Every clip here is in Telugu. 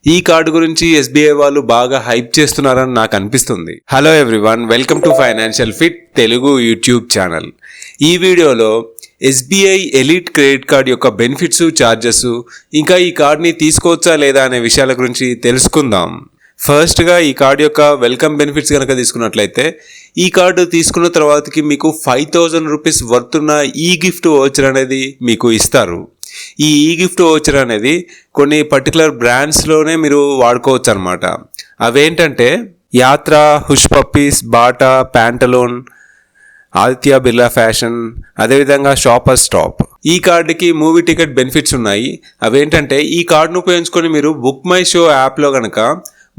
ఈ కార్డు గురించి ఎస్బీఐ వాళ్ళు బాగా హైప్ చేస్తున్నారని నాకు అనిపిస్తుంది. Hello everyone, welcome to financial fit Telugu YouTube channel. ఈ వీడియోలో ఎస్బీఐ ఎలీట్ క్రెడిట్ కార్డ్ యొక్క బెనిఫిట్స్, ఛార్జెస్, ఇంకా ఈ కార్డ్ని తీసుకోవచ్చా లేదా అనే విషయాల గురించి తెలుసుకుందాం. ఫస్ట్గా ఈ కార్డు యొక్క వెల్కమ్ బెనిఫిట్స్ కనుక తీసుకున్నట్లయితే, ఈ కార్డు తీసుకున్న తర్వాతకి మీకు 5,000 రూపీస్ వర్త్ ఉన్న ఈ గిఫ్ట్ వోచర్ అనేది మీకు ఇస్తారు. ఈ గిఫ్ట్ వోచర్ అనేది కొన్ని పర్టికులర్ బ్రాండ్స్లోనే మీరు వాడుకోవచ్చు అనమాట. అవేంటంటే Yatra, Hush Puppies, Bata, Pantaloon, Aditya Birla fashion, అదేవిధంగా షాపర్ స్టాప్. ఈ కార్డుకి మూవీ టికెట్ బెనిఫిట్స్ ఉన్నాయి. అవేంటంటే ఈ కార్డును ఉపయోగించుకొని మీరు బుక్ మై షో యాప్లో కనుక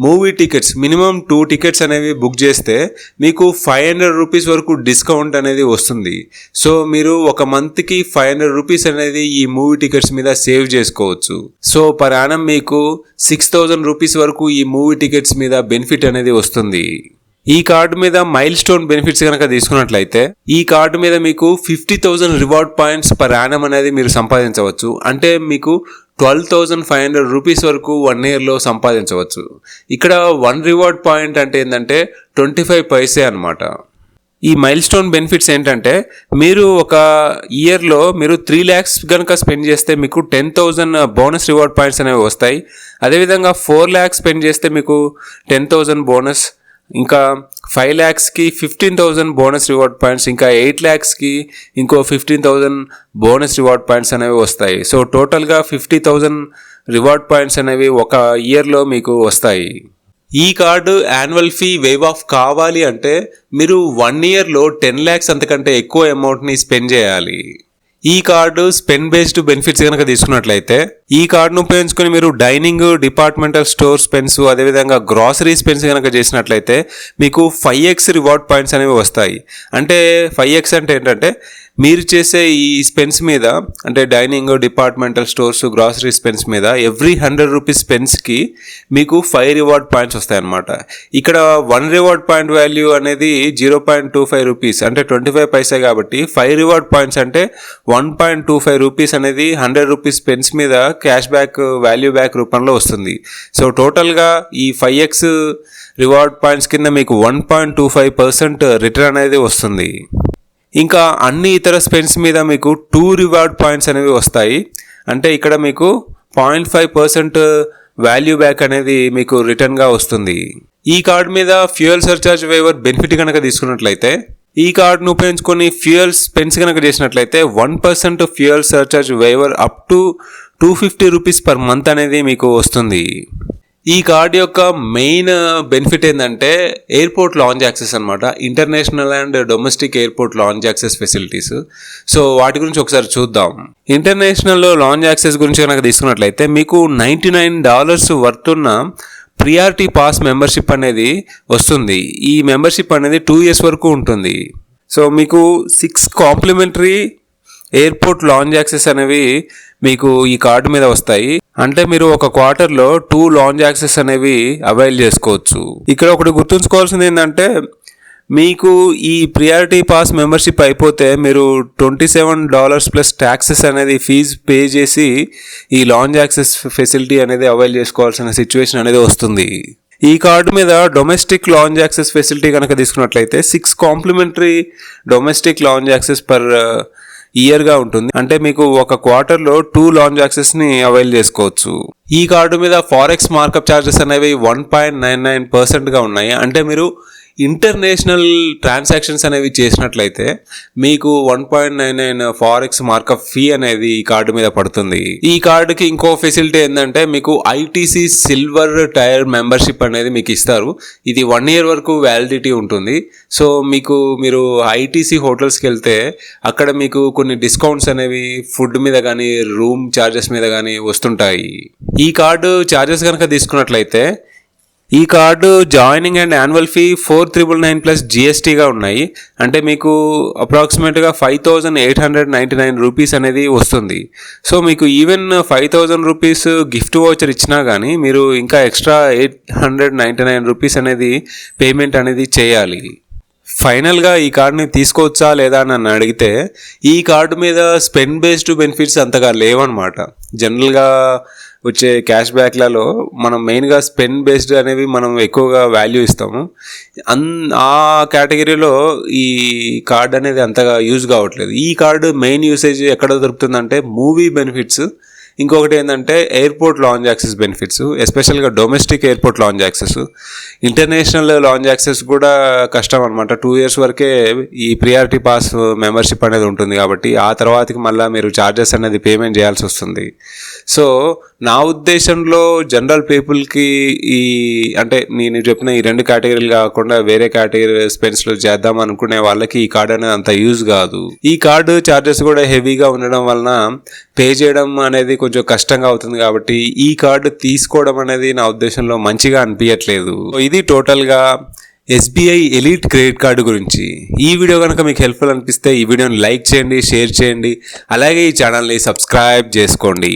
మూవీ టికెట్స్ మినిమం 2 టికెట్స్ అనేవి బుక్ చేస్తే మీకు 500 రూపీస్ వరకు డిస్కౌంట్ అనేది వస్తుంది. సో మీరు ఒక మంత్కి 500 రూపీస్ అనేది ఈ మూవీ టికెట్స్ మీద సేవ్ చేసుకోవచ్చు. సో పర్ యానం మీకు 6,000 రూపీస్ వరకు ఈ మూవీ టికెట్స్ మీద బెనిఫిట్ అనేది వస్తుంది. ఈ కార్డు మీద మైల్ స్టోన్ బెనిఫిట్స్ కనుక తీసుకున్నట్లయితే, ఈ కార్డు మీద మీకు 50,000 రివార్డ్ పాయింట్స్ పర్ యానం అనేది మీరు సంపాదించవచ్చు. అంటే మీకు 12,500 రూపీస్ వరకు 1 ఇయర్లో సంపాదించవచ్చు. ఇక్కడ 1 రివార్డ్ పాయింట్ అంటే ఏంటంటే 25 పైసే అనమాట. ఈ మైల్ స్టోన్ బెనిఫిట్స్ ఏంటంటే, మీరు ఒక ఇయర్లో మీరు 3 lakhs కనుక స్పెండ్ చేస్తే మీకు 10,000 బోనస్ రివార్డ్ పాయింట్స్ అనేవి వస్తాయి. అదేవిధంగా 4 lakhs స్పెండ్ చేస్తే మీకు 10,000 బోనస్, ఇంకా 5 lakhsకి 15,000 బోనస్ రివార్డ్ పాయింట్స్, ఇంకా 8 lakhsకి ఇంకో 15,000 బోనస్ రివార్డ్ పాయింట్స్ అనేవి వస్తాయి. సో టోటల్గా 50,000 రివార్డ్ పాయింట్స్ అనేవి ఒక ఇయర్లో మీకు వస్తాయి. ఈ card annual fee wave of కావాలి అంటే మీరు 1 ఇయర్లో 10 lakhs అంతకంటే ఎక్కువ అమౌంట్ని స్పెండ్ చేయాలి. ఈ కార్డు స్పెండ్ బేస్డ్ బెనిఫిట్స్ కనుక తీసుకున్నట్లయితే, ఈ కార్డును ఉపయోగించుకొని మీరు డైనింగ్, డిపార్ట్మెంటల్ స్టోర్ స్పెన్స్, అదేవిధంగా గ్రాసరీ స్పెన్స్ కనుక చేసినట్లయితే మీకు 5x రివార్డ్ పాయింట్స్ అనేవి వస్తాయి. అంటే 5x అంటే ఏంటంటే, మీరు చేసే ఈ స్పెన్స్ మీద, అంటే డైనింగ్, డిపార్ట్మెంటల్ స్టోర్స్, గ్రాసరీ స్పెన్స్ మీద ఎవ్రీ 100 రూపీస్ స్పెన్స్కి మీకు 5 రివార్డ్ పాయింట్స్ వస్తాయన్నమాట. ఇక్కడ 1 రివార్డ్ పాయింట్ వాల్యూ అనేది 0.25 రూపీస్, అంటే 25 పైసే. కాబట్టి 5 రివార్డ్ పాయింట్స్ అంటే 1.25 రూపీస్ అనేది 100 రూపీస్ స్పెన్స్ మీద క్యాష్ బ్యాక్, వాల్యూ బ్యాక్ రూపంలో వస్తుంది. సో టోటల్గా ఈ 5x రివార్డ్ పాయింట్స్ కింద మీకు 1.25% రిటర్న్ అనేది వస్తుంది. ఇంకా అన్ని ఇతర స్పెన్స్ మీద మీకు 2 రివార్డ్ పాయింట్స్ అనేవి వస్తాయి. అంటే ఇక్కడ మీకు 0.5% వాల్యూ బ్యాక్ అనేది మీకు రిటర్న్గా వస్తుంది. ఈ కార్డు మీద ఫ్యూయల్ సర్చార్జ్ వేవర్ బెనిఫిట్ కనుక తీసుకున్నట్లయితే, ఈ కార్డును ఉపయోగించుకొని ఫ్యూయల్ స్పెన్స్ కనుక చేసినట్లయితే 1% fuel surcharge waiver up to 250 rupees per month అనేది మీకు వస్తుంది. ఈ కార్డు యొక్క మెయిన్ బెనిఫిట్ ఏంటంటే ఎయిర్పోర్ట్ లాంజ్ యాక్సెస్ అనమాట. International and domestic airport lounge access facilities. So వాటి గురించి ఒకసారి చూద్దాం. ఇంటర్నేషనల్ లాంజ్ యాక్సెస్ గురించి కనుక తీసుకున్నట్లయితే, మీకు $99 వర్త్ ఉన్న ప్రియారిటీ పాస్ మెంబర్షిప్ అనేది వస్తుంది. ఈ మెంబర్షిప్ అనేది 2 years వరకు ఉంటుంది. సో మీకు 6 కాంప్లిమెంటరీ ఎయిర్పోర్ట్ లాంజ్ యాక్సెస్ అనేవి మీకు ఈ కార్డు మీద వస్తాయి. అంటే మీరు ఒక క్వార్టర్లో 2 లాంజ్ యాక్సెస్ అనేవి అవైల్ చేసుకోవచ్చు. ఇక్కడ ఒకటి గుర్తుంచుకోవాల్సింది ఏంటంటే, మీకు ఈ ప్రియారిటీ పాస్ మెంబర్షిప్ అయిపోతే మీరు $27 ప్లస్ ట్యాక్సెస్ అనేది ఫీజు పే చేసి ఈ లాంజ్ యాక్సెస్ ఫెసిలిటీ అనేది అవైల్ చేసుకోవాల్సిన సిచ్యువేషన్ అనేది వస్తుంది. ఈ కార్డు మీద డొమెస్టిక్ లాంజ్ యాక్సెస్ ఫెసిలిటీ కనుక తీసుకున్నట్లయితే 6 complimentary domestic lounge access per ఇయర్గా ఉంటుంది. అంటే మీకు ఒక క్వార్టర్లో 2 లాంజ్ యాక్సెస్ని అవైల్ చేసుకోవచ్చు. ఈ కార్డు మీద ఫారెక్స్ మార్కప్ ఛార్జెస్ అనేవి 1.99%గా ఉన్నాయి. అంటే మీరు ఇంటర్నేషనల్ ట్రాన్సాక్షన్స్ అనేవి చేసినట్లయితే మీకు 1.99 ఫారెక్స్ మార్కప్ ఫీ అనేది ఈ కార్డు మీద పడుతుంది. ఈ కార్డుకి ఇంకో ఫెసిలిటీ ఏంటంటే, మీకు ఐటీసీ సిల్వర్ టైర్ మెంబర్షిప్ అనేది మీకు ఇస్తారు. ఇది 1 year వరకు వ్యాలిడిటీ ఉంటుంది. సో మీరు ఐటీసీ హోటల్స్కి వెళ్తే అక్కడ మీకు కొన్ని డిస్కౌంట్స్ అనేవి ఫుడ్ మీద కానీ, రూమ్ ఛార్జెస్ మీద కానీ వస్తుంటాయి. ఈ కార్డు ఛార్జెస్ కనుక తీసుకున్నట్లయితే, ఈ card joining and annual fee 4,999 plus జిఎస్టీగా ఉన్నాయి. అంటే మీకు అప్రాక్సిమేట్గా 5,899 రూపీస్ అనేది వస్తుంది. సో మీకు ఈవెన్ 5,000 రూపీస్ గిఫ్ట్ వోచర్ ఇచ్చినా కానీ మీరు ఇంకా ఎక్స్ట్రా 899 రూపీస్ అనేది పేమెంట్ అనేది చేయాలి. ఫైనల్గా ఈ కార్డుని తీసుకోవచ్చా లేదా అని నన్ను అడిగితే, ఈ కార్డు మీద స్పెండ్ బేస్డ్ బెనిఫిట్స్ అంతగా లేవన్నమాట. జనరల్గా వచ్చే క్యాష్ బ్యాక్లలో మనం మెయిన్గా స్పెండ్ బేస్డ్ అనేవి మనం ఎక్కువగా వాల్యూ ఇస్తాము. ఆ కేటగిరీలో ఈ కార్డ్ అనేది అంతగా యూజ్ కావట్లేదు. ఈ కార్డు మెయిన్ యూసేజ్ ఎక్కడ దొరుకుతుందంటే మూవీ బెనిఫిట్స్, ఇంకొకటి ఏంటంటే ఎయిర్పోర్ట్ లాంజ్ యాక్సెస్ బెనిఫిట్స్, ఎస్పెషల్గా domestic airport lounge access. International lounge access కూడా కష్టం అనమాట. 2 years వరకే ఈ ప్రియారిటీ పాస్ మెంబర్షిప్ అనేది ఉంటుంది కాబట్టి ఆ తర్వాతకి మళ్ళీ మీరు ఛార్జెస్ అనేది పేమెంట్ చేయాల్సి వస్తుంది. సో నా ఉద్దేశంలో జనరల్ పీపుల్కి అంటే నేను చెప్పిన ఈ 2 కేటగిరీలు కాకుండా వేరే కేటగిరీ స్పెన్స్లో చేద్దాం అనుకునే వాళ్ళకి ఈ కార్డు అనేది అంత యూజ్ కాదు. ఈ కార్డు ఛార్జెస్ కూడా హెవీగా ఉండడం వలన పే చేయడం అనేది కొంచెం కష్టంగా అవుతుంది కాబట్టి ఈ కార్డు తీసుకోవడం అనేది నా ఉద్దేశంలో మంచిగా అనిపించట్లేదు. ఇది టోటల్గా ఎస్బీఐ ఎలీట్ క్రెడిట్ కార్డు గురించి. ఈ వీడియో కనుక మీకు హెల్ప్ఫుల్ అనిపిస్తే ఈ వీడియోని లైక్ చేయండి, షేర్ చేయండి, అలాగే ఈ ఛానల్ని సబ్స్క్రైబ్ చేసుకోండి.